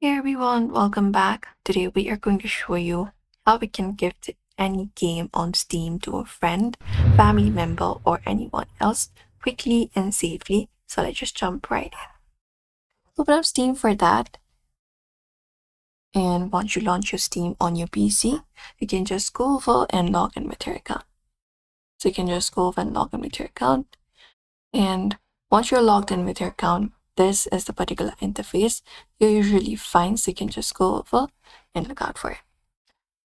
Hey everyone, welcome back. Today we are going to show you how we can gift any game on Steam to a friend, family member, or anyone else quickly and safely. So let's just jump right in. Open up Steam for that. And once you launch your Steam on your PC, you can just go over and log in with your account. So you can just go over and log in with your account. And once you're logged in with your account, this is the particular interface you usually find. So you can just go over and look out for it.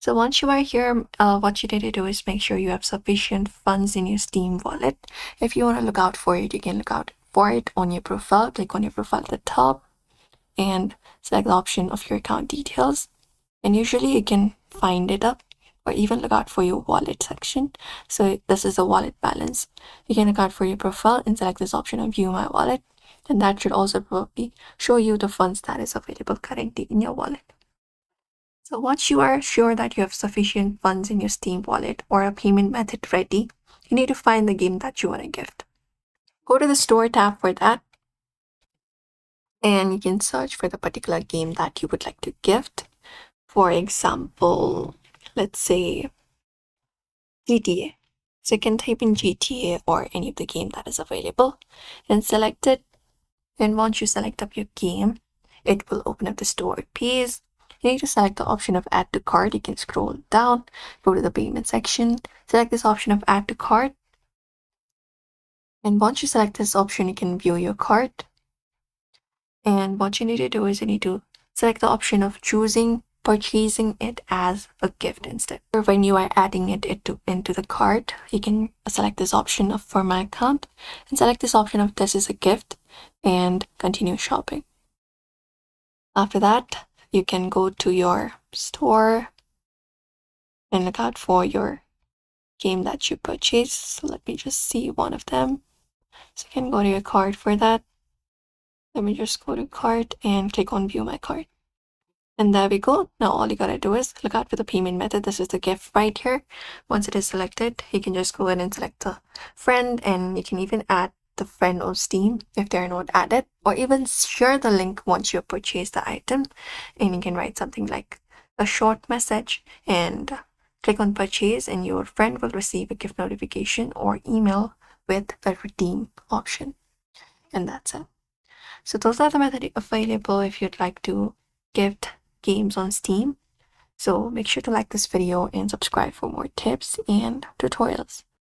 So once you are here, what you need to do is make sure you have sufficient funds in your Steam wallet. If you want to look out for it, you can look out for it on your profile. Click on your profile at the top and select the option of your account details. And usually you can find it up or even look out for your wallet section. So this is the wallet balance. You can look out for your profile and select this option of view my wallet. And that should also probably show you the funds that is available currently in your wallet. So once you are sure that you have sufficient funds in your Steam wallet or a payment method ready, you need to find the game that you want to gift. Go to the store tab for that, and you can search for the particular game that you would like to gift. For example, let's say GTA. So you can type in GTA or any of the game that is available and select it. And once you select up your game, it will open up the store page. You need to select the option of add to cart. You can scroll down, go to the payment section, select this option of add to cart. And once you select this option, you can view your cart. And what you need to do is you need to select the option of purchasing it as a gift instead. Or when you are adding it into the cart, you can select this option of for my account and select this option of this is a gift and continue shopping. After that, you can go to your store and look out for your game that you purchased. So let me just see one of them. So you can go to your cart for that. Let me just go to cart and click on view my cart. And there we go. Now all you gotta do is look out for the payment method. This is the gift right here. Once it is selected, you can just go ahead and select the friend, and you can even add the friend on Steam if they're not added, or even share the link once you purchase the item. And you can write something like a short message and click on purchase, and your friend will receive a gift notification or email with a redeem option. And that's it. So those are the methods available if you'd like to gift games on Steam. So make sure to like this video and subscribe for more tips and tutorials.